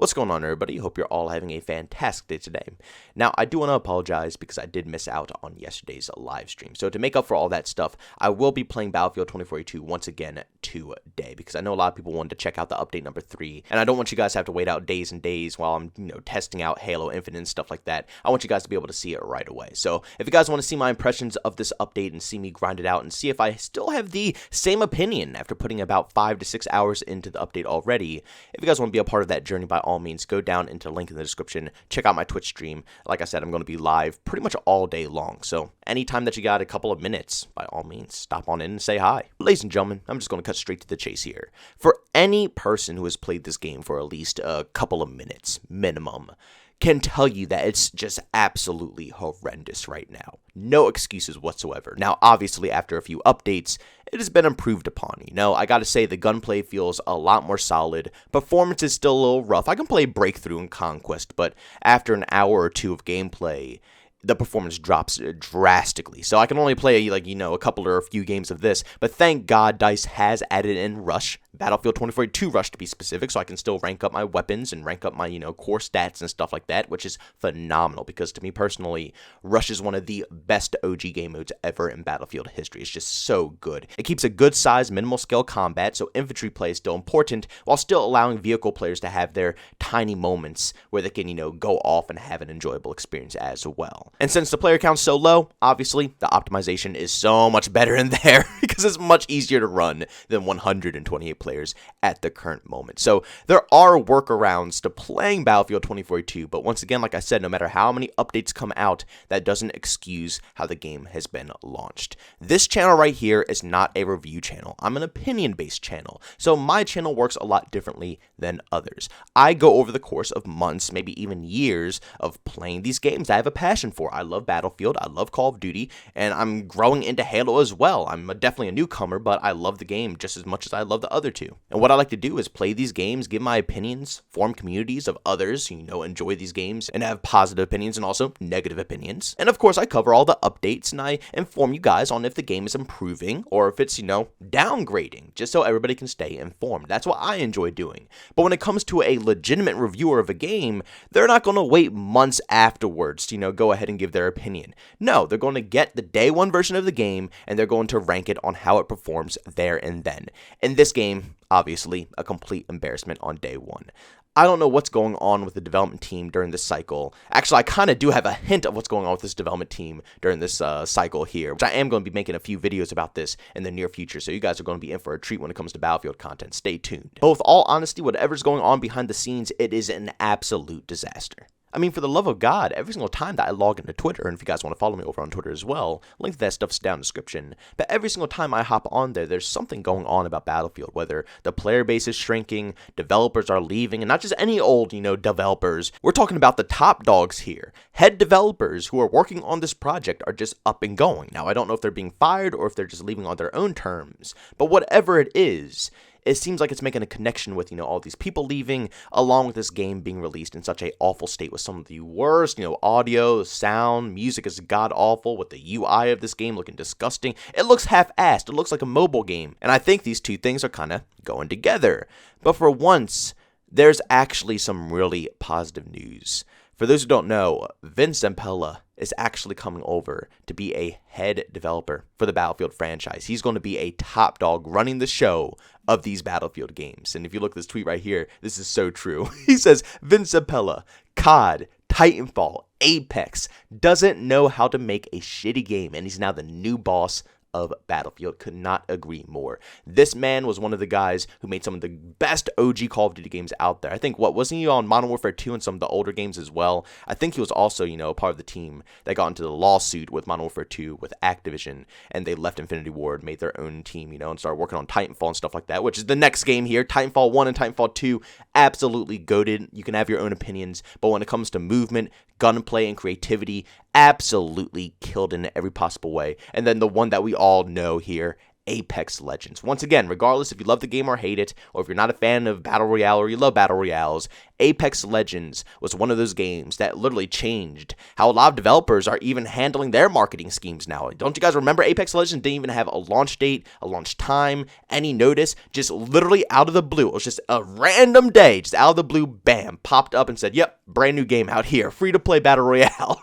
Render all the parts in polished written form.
What's going on, everybody? Hope you're all having a fantastic day today. Now, I do want to apologize because I did miss out on yesterday's live stream. So to make up for all that stuff, I will be playing Battlefield 2042 once again today because I know a lot of people wanted to check out the update number 3, and I don't want you guys to have to wait out days and days while I'm, testing out Halo Infinite and stuff like that. I want you guys to be able to see it right away. So if you guys want to see my impressions of this update and see me grind it out and see if I still have the same opinion after putting about 5 to 6 hours into the update already, if you guys want to be a part of that journey, by all means, go down into the link in the description. Check out my Twitch stream. Like I said, I'm going to be live pretty much all day long. So anytime that you got a couple of minutes, by all means, stop on in and say hi. Ladies and gentlemen, I'm just going to cut straight to the chase here. For any person who has played this game for at least a couple of minutes minimum, can tell you that it's just absolutely horrendous right now. No excuses whatsoever. Now, obviously, after a few updates, it has been improved upon. I gotta say, the gunplay feels a lot more solid. Performance is still a little rough. I can play Breakthrough and Conquest, but after an hour or two of gameplay, the performance drops drastically. So I can only play, a couple or a few games of this. But thank God DICE has added in Rush, Battlefield 2042 Rush to be specific, so I can still rank up my weapons and rank up my, core stats and stuff like that, which is phenomenal. Because to me personally, Rush is one of the best OG game modes ever in Battlefield history. It's just so good. It keeps a good size, minimal scale combat, so infantry play is still important, while still allowing vehicle players to have their tiny moments where they can, go off and have an enjoyable experience as well. And since the player count's so low, obviously, the optimization is so much better in there because it's much easier to run than 128 players at the current moment. So there are workarounds to playing Battlefield 2042, but once again, like I said, no matter how many updates come out, that doesn't excuse how the game has been launched. This channel right here is not a review channel. I'm an opinion-based channel, so my channel works a lot differently than others. I go over the course of months, maybe even years, of playing these games I have a passion for. I love Battlefield, I love Call of Duty, and I'm growing into Halo as well. I'm definitely a newcomer, but I love the game just as much as I love the other two. And what I like to do is play these games, give my opinions, form communities of others who, enjoy these games and have positive opinions and also negative opinions. And of course, I cover all the updates and I inform you guys on if the game is improving or if it's, downgrading, just so everybody can stay informed. That's what I enjoy doing. But when it comes to a legitimate reviewer of a game, they're not going to wait months afterwards to, go ahead and give their opinion. No, they're going to get the day one version of the game and they're going to rank it on how it performs there and then. In this game, obviously, a complete embarrassment on day one. I don't know what's going on with the development team during this cycle. Actually, I kind of do have a hint of what's going on with this development team during this cycle here, which I am going to be making a few videos about this in the near future, so you guys are going to be in for a treat when it comes to Battlefield content. Stay tuned. But with all honesty, whatever's going on behind the scenes, it is an absolute disaster. I mean, for the love of God, every single time that I log into Twitter, and if you guys want to follow me over on Twitter as well, link to that stuff's down in the description, but every single time I hop on there, there's something going on about Battlefield, whether the player base is shrinking, developers are leaving, and not just any old, developers. We're talking about the top dogs here. Head developers who are working on this project are just up and going. Now, I don't know if they're being fired or if they're just leaving on their own terms, but whatever it is, it seems like it's making a connection with, all these people leaving, along with this game being released in such a awful state with some of the worst, audio, sound, music is god-awful, with the UI of this game looking disgusting. It looks half-assed. It looks like a mobile game. And I think these two things are kind of going together. But for once, there's actually some really positive news. For those who don't know, Vince Zampella is actually coming over to be a head developer for the Battlefield franchise. He's going to be a top dog running the show of these Battlefield games. And if you look at this tweet right here, this is so true. He says, Vince Zampella, COD, Titanfall, Apex, doesn't know how to make a shitty game, and he's now the new boss of Battlefield. Could not agree more. This man was one of the guys who made some of the best OG Call of Duty games out there. I think, wasn't he on Modern Warfare 2 and some of the older games as well? I think he was also, part of the team that got into the lawsuit with Modern Warfare 2 with Activision, and they left Infinity Ward, made their own team, and started working on Titanfall and stuff like that, which is the next game here. Titanfall 1 and Titanfall 2, absolutely goated. You can have your own opinions, but when it comes to movement, gunplay, and creativity, absolutely killed in every possible way. And then the one that we all know here, Apex Legends. Once again, regardless if you love the game or hate it, or if you're not a fan of Battle Royale or you love Battle Royales, Apex Legends was one of those games that literally changed how a lot of developers are even handling their marketing schemes now. Don't you guys remember Apex Legends didn't even have a launch date, a launch time, any notice, just literally out of the blue. It was just a random day, just out of the blue, bam, popped up and said, yep, brand new game out here, free to play Battle Royale.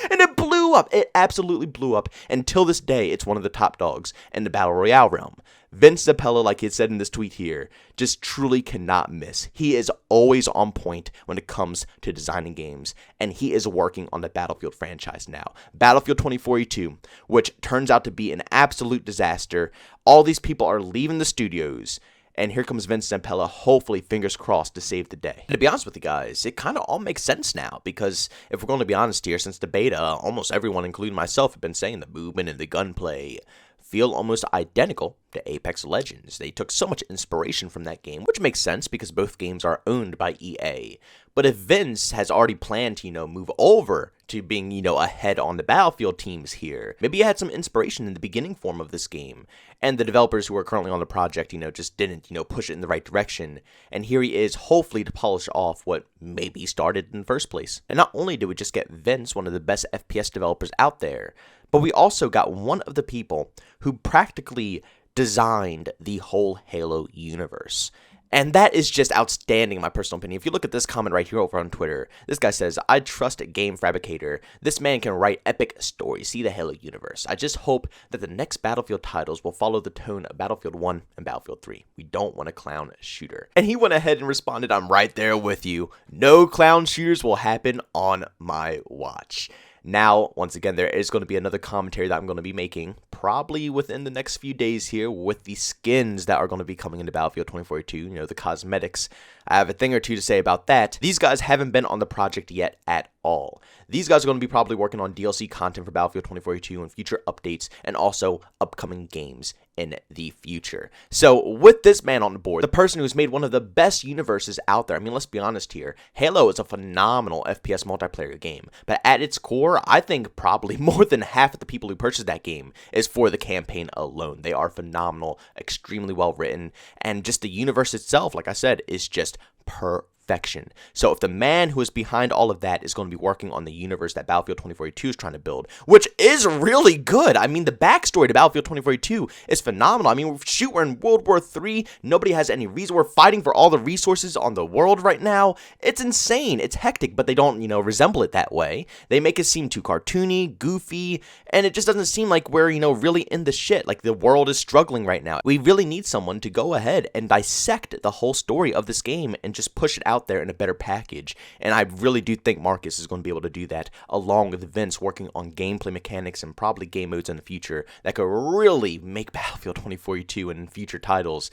And it blew up. It absolutely blew up. Until this day, it's one of the top dogs in the Battle Royale realm. Vince Zampella, like he said in this tweet here, just truly cannot miss. He is always on point when it comes to designing games, and he is working on the Battlefield franchise now. Battlefield 2042, which turns out to be an absolute disaster. All these people are leaving the studios, and here comes Vince Zampella, hopefully, fingers crossed, to save the day. And to be honest with you guys, it kind of all makes sense now, because if we're going to be honest here, since the beta, almost everyone, including myself, have been saying the movement and the gunplay feel almost identical to Apex Legends. They took so much inspiration from that game, which makes sense because both games are owned by EA. But if Vince has already planned to, move over to being, ahead on the Battlefield teams here, maybe he had some inspiration in the beginning form of this game, and the developers who are currently on the project, just didn't, push it in the right direction. And here he is, hopefully to polish off what maybe started in the first place. And not only did we just get Vince, one of the best FPS developers out there, but we also got one of the people who practically designed the whole Halo universe. And that is just outstanding, in my personal opinion. If you look at this comment right here over on Twitter, this guy says, I trust Game Fabricator. This man can write epic stories. See the Halo universe. I just hope that the next Battlefield titles will follow the tone of Battlefield 1 and Battlefield 3. We don't want a clown shooter. And he went ahead and responded, I'm right there with you. No clown shooters will happen on my watch. Now, once again, there is going to be another commentary that I'm going to be making, probably within the next few days here, with the skins that are going to be coming into Battlefield 2042, the cosmetics. I have a thing or two to say about that. These guys haven't been on the project yet at all. These guys are going to be probably working on DLC content for Battlefield 2042 and future updates, and also upcoming games in the future. So with this man on the board, the person who's made one of the best universes out there, I mean, let's be honest here, Halo is a phenomenal FPS multiplayer game, but at its core, I think probably more than half of the people who purchased that game is for the campaign alone. They are phenomenal, extremely well written, and just the universe itself, like I said, is just perfection. So if the man who is behind all of that is going to be working on the universe that Battlefield 2042 is trying to build, which is really good. I mean, the backstory to Battlefield 2042 is phenomenal. I mean, shoot, we're in World War III. Nobody has any reason. We're fighting for all the resources on the world right now. It's insane. It's hectic, but they don't, resemble it that way. They make it seem too cartoony, goofy, and it just doesn't seem like we're, really in the shit. Like the world is struggling right now. We really need someone to go ahead and dissect the whole story of this game and just push it out there in a better package. And I really do think Marcus is going to be able to do that, along with Vince working on gameplay mechanics and probably game modes in the future that could really make Battlefield 2042 and future titles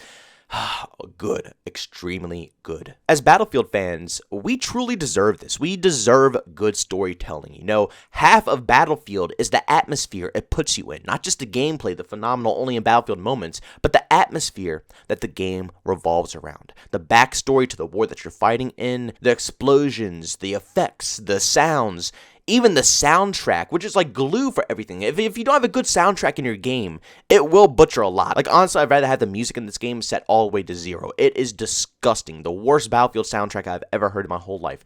good, extremely good. As Battlefield fans, we truly deserve this. We deserve good storytelling. Half of Battlefield is the atmosphere it puts you in. Not just the gameplay, the phenomenal only in Battlefield moments, but the atmosphere that the game revolves around. The backstory to the war that you're fighting in, the explosions, the effects, the sounds, even the soundtrack, which is like glue for everything. If you don't have a good soundtrack in your game, it will butcher a lot. Like, honestly, I'd rather have the music in this game set all the way to 0. It is disgusting. The worst Battlefield soundtrack I've ever heard in my whole life.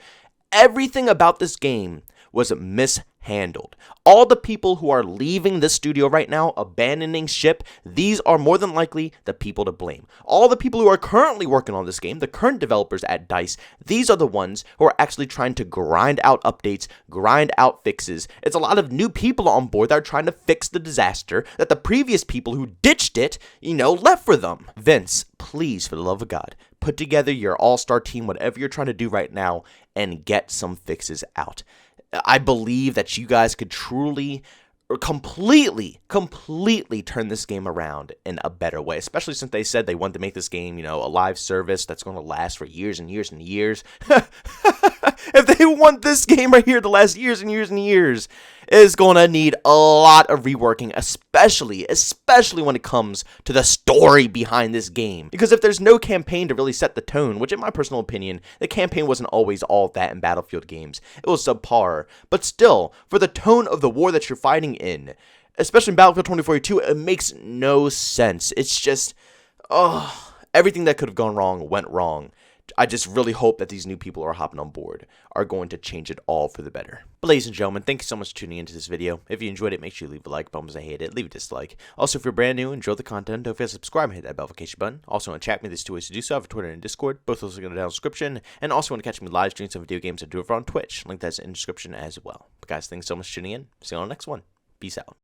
Everything about this game was mishandled. All the people who are leaving this studio right now, abandoning ship, these are more than likely the people to blame. All the people who are currently working on this game, the current developers at DICE, these are the ones who are actually trying to grind out updates, grind out fixes. It's a lot of new people on board that are trying to fix the disaster that the previous people who ditched it, left for them. Vince, please, for the love of God, put together your all-star team, whatever you're trying to do right now, and get some fixes out. I believe that you guys could truly, completely turn this game around in a better way, especially since they said they want to make this game, a live service that's going to last for years and years and years. If they want this game right here to last years and years and years, it's going to need a lot of reworking, especially when it comes to the story behind this game. Because if there's no campaign to really set the tone, which in my personal opinion, the campaign wasn't always all that in Battlefield games. It was subpar. But still, for the tone of the war that you're fighting in, especially in Battlefield 2042, it makes no sense. It's just, everything that could have gone wrong went wrong. I just really hope that these new people who are hopping on board are going to change it all for the better. But ladies and gentlemen, thank you so much for tuning into this video. If you enjoyed it, make sure you leave a like. Bums, I hate it, leave a dislike. Also, if you're brand new and enjoy the content, don't forget to subscribe and hit that notification button. Also, want to chat with me, there's 2 ways to do so. I have Twitter and Discord. Both of those are going to be down in the description. And also want to catch me live streams of video games I do over on Twitch. Link that's in the description as well. But guys, thanks so much for tuning in. See you on the next one. Peace out.